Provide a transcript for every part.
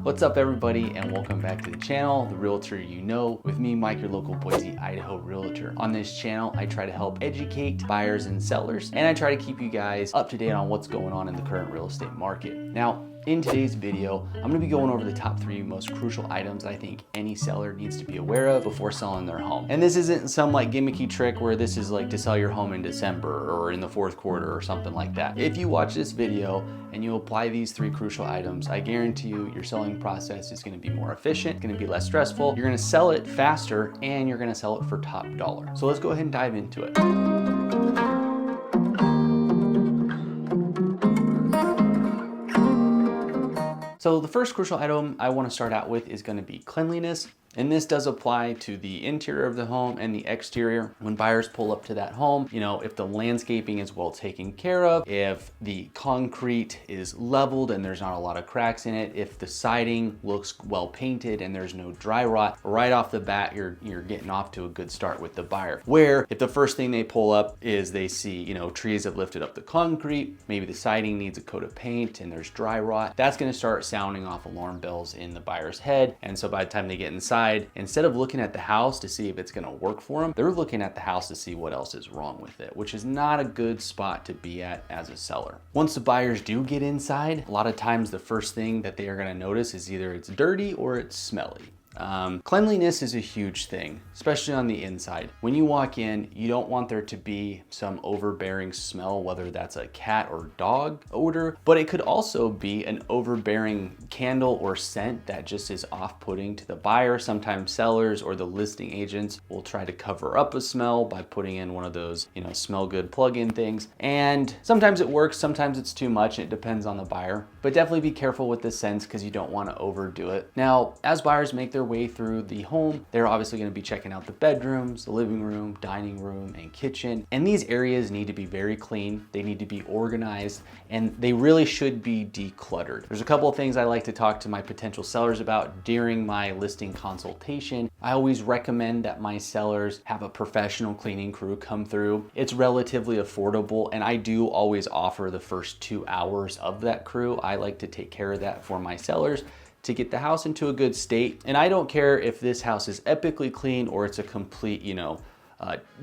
What's up everybody, and welcome back to the channel, The Realtor You Know, with me, Mike, your local Boise, Idaho realtor. On this channel, I try to help educate buyers and sellers, and I try to keep you guys up to date on what's going on in the current real estate market. Now, in today's video, I'm gonna be going over the top 3 most crucial items I think any seller needs to be aware of before selling their home. And this isn't some like gimmicky trick where this is like to sell your home in December or in the 4th quarter or something like that. If you watch this video and you apply these 3 crucial items, I guarantee you your selling process is gonna be more efficient, gonna be less stressful, you're gonna sell it faster, and you're gonna sell it for top dollar. So let's go ahead and dive into it. So the first crucial item I want to start out with is going to be cleanliness. And this does apply to the interior of the home and the exterior. When buyers pull up to that home, you know, if the landscaping is well taken care of, if the concrete is leveled and there's not a lot of cracks in it, if the siding looks well painted and there's no dry rot, right off the bat, you're getting off to a good start with the buyer. Where if the first thing they pull up is they see, you know, trees have lifted up the concrete, maybe the siding needs a coat of paint and there's dry rot, that's going to start sounding off alarm bells in the buyer's head. And so by the time they get inside, instead of looking at the house to see if it's going to work for them, they're looking at the house to see what else is wrong with it, which is not a good spot to be at as a seller. Once the buyers do get inside, a lot of times the first thing that they are going to notice is either it's dirty or it's smelly. Cleanliness is a huge thing, especially on the inside. When you walk in, you don't want there to be some overbearing smell, whether that's a cat or dog odor, but it could also be an overbearing candle or scent that just is off-putting to the buyer. Sometimes sellers or the listing agents will try to cover up a smell by putting in one of those, you know, smell good plug-in things. And sometimes it works, sometimes it's too much. It depends on the buyer, but definitely be careful with the scents because you don't want to overdo it. Now, as buyers make their way through the home, they're obviously going to be checking out the bedrooms, the living room, dining room, and kitchen. And these areas need to be very clean. They need to be organized, and they really should be decluttered. There's a couple of things I like to talk to my potential sellers about during my listing consultation. I always recommend that my sellers have a professional cleaning crew come through. It's relatively affordable, and I do always offer the first 2 hours of that crew. I like to take care of that for my sellers to get the house into a good state. And I don't care if this house is epically clean or it's a complete, you know,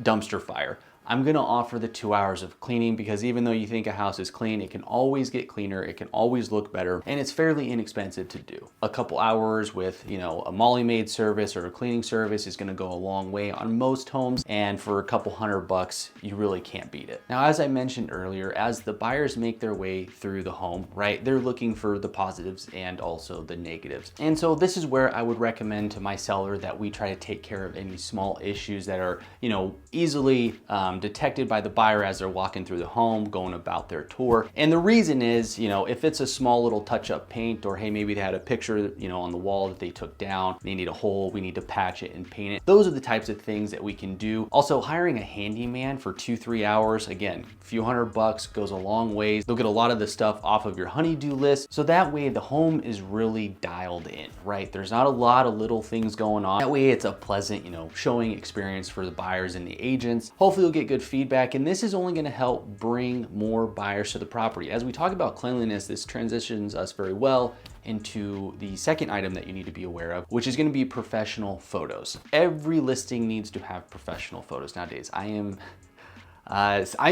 dumpster fire. I'm gonna offer the 2 hours of cleaning because even though you think a house is clean, it can always get cleaner, it can always look better, and it's fairly inexpensive to do. A couple hours with, you know, a Molly Maid service or a cleaning service is gonna go a long way on most homes, and for a couple $100, you really can't beat it. Now, as I mentioned earlier, as the buyers make their way through the home, right, they're looking for the positives and also the negatives. And so this is where I would recommend to my seller that we try to take care of any small issues that are, you know, easily detected by the buyer as they're walking through the home, going about their tour. And the reason is, you know, if it's a small little touch-up paint, or hey, maybe they had a picture, you know, on the wall that they took down, they need a hole, we need to patch it and paint it. Those are the types of things that we can do. Also, hiring a handyman for 2-3 hours, again, a few $100 goes a long ways. They'll get a lot of the stuff off of your honey-do list. So that way the home is really dialed in, right? There's not a lot of little things going on. That way it's a pleasant, you know, showing experience for the buyers and the agents. Hopefully you'll get good feedback, and this is only going to help bring more buyers to the property. As we talk about cleanliness, this transitions us very well into the second item that you need to be aware of, which is going to be professional photos. Every listing needs to have professional photos nowadays. I'm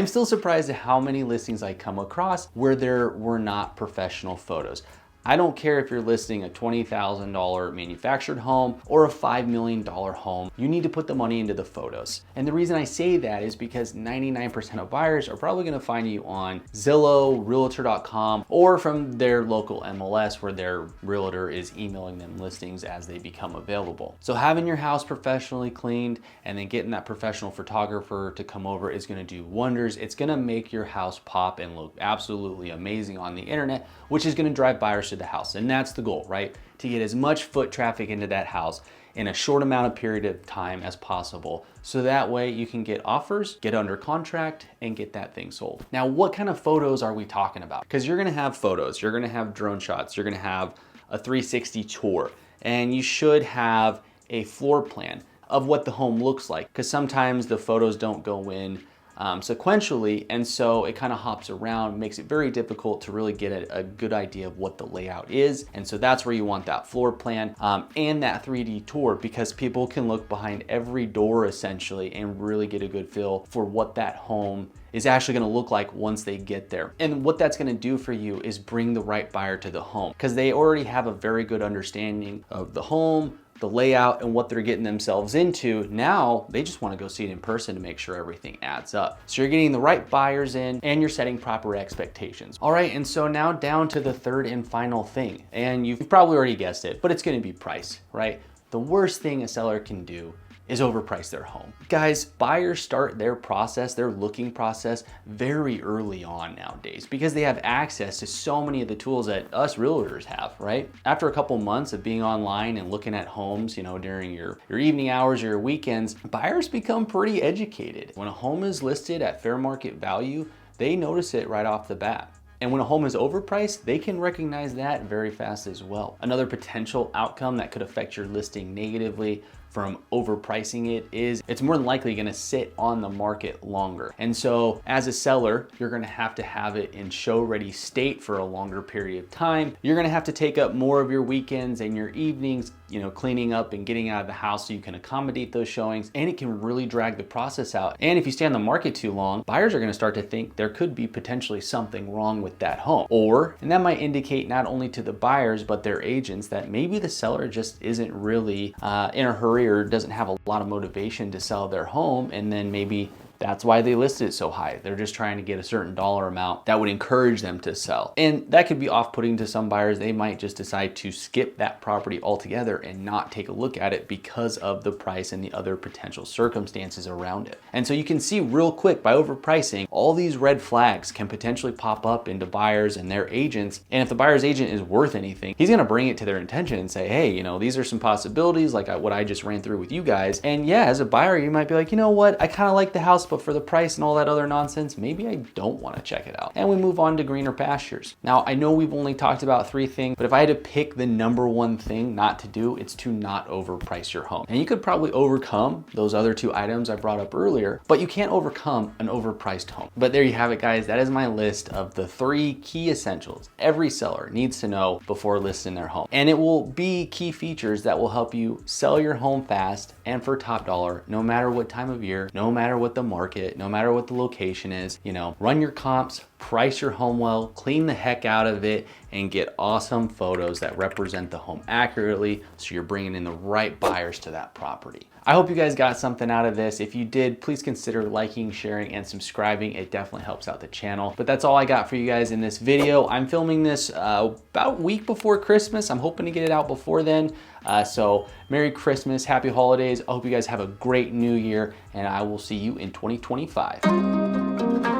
still surprised at how many listings I come across where there were not professional photos. I don't care if you're listing a $20,000 manufactured home or a $5 million home, you need to put the money into the photos. And the reason I say that is because 99% of buyers are probably gonna find you on Zillow, Realtor.com, or from their local MLS where their realtor is emailing them listings as they become available. So having your house professionally cleaned and then getting that professional photographer to come over is gonna do wonders. It's gonna make your house pop and look absolutely amazing on the internet, which is gonna drive buyers to the house. And that's the goal, right? To get as much foot traffic into that house in a short amount of period of time as possible. So that way you can get offers, get under contract, and get that thing sold. Now, what kind of photos are we talking about? Because you're gonna have photos, you're gonna have drone shots, you're gonna have a 360 tour, and you should have a floor plan of what the home looks like. Because sometimes the photos don't go in sequentially, and so it kind of hops around, makes it very difficult to really get a good idea of what the layout is. And so that's where you want that floor plan and that 3D tour, because people can look behind every door essentially and really get a good feel for what that home is actually gonna look like once they get there. And what that's gonna do for you is bring the right buyer to the home, because they already have a very good understanding of the home, the layout, and what they're getting themselves into. Now they just want to go see it in person to make sure everything adds up. So you're getting the right buyers in and you're setting proper expectations. All right, and so now down to the third and final thing, and you've probably already guessed it, but it's going to be price, right? The worst thing a seller can do is overprice their home. Guys, buyers start their process, their looking process, very early on nowadays, because they have access to so many of the tools that us realtors have, right? After a couple months of being online and looking at homes, you know, during your evening hours or your weekends, buyers become pretty educated. When a home is listed at fair market value, they notice it right off the bat. And when a home is overpriced, they can recognize that very fast as well. Another potential outcome that could affect your listing negatively from overpricing it is it's more than likely gonna sit on the market longer. And so as a seller, you're gonna have to have it in show ready state for a longer period of time. You're gonna have to take up more of your weekends and your evenings, you know, cleaning up and getting out of the house so you can accommodate those showings, and it can really drag the process out. And if you stay on the market too long, buyers are gonna start to think there could be potentially something wrong with that home. And that might indicate not only to the buyers, but their agents that maybe the seller just isn't really in a hurry or doesn't have a lot of motivation to sell their home, and then maybe that's why they listed it so high. They're just trying to get a certain dollar amount that would encourage them to sell. And that could be off-putting to some buyers. They might just decide to skip that property altogether and not take a look at it because of the price and the other potential circumstances around it. And so you can see real quick, by overpricing, all these red flags can potentially pop up into buyers and their agents. And if the buyer's agent is worth anything, he's gonna bring it to their attention and say, hey, you know, these are some possibilities, like what I just ran through with you guys. And yeah, as a buyer, you might be like, you know what, I kind of like the house, but for the price and all that other nonsense, maybe I don't want to check it out. And we move on to greener pastures. Now, I know we've only talked about 3 things, but if I had to pick the number 1 thing not to do, it's to not overprice your home. And you could probably overcome those other 2 items I brought up earlier, but you can't overcome an overpriced home. But there you have it, guys. That is my list of the 3 key essentials every seller needs to know before listing their home. And it will be key features that will help you sell your home fast and for top dollar, no matter what time of year, no matter what the market, no matter what the location is. You know, run your comps, price your home well, clean the heck out of it, and get awesome photos that represent the home accurately so you're bringing in the right buyers to that property. I hope you guys got something out of this. If you did, please consider liking, sharing, and subscribing. It definitely helps out the channel. But that's all I got for you guys in this video. I'm filming this about a week before Christmas. I'm hoping to get it out before then. So Merry Christmas, Happy Holidays. I hope you guys have a great new year, and I will see you in 2025.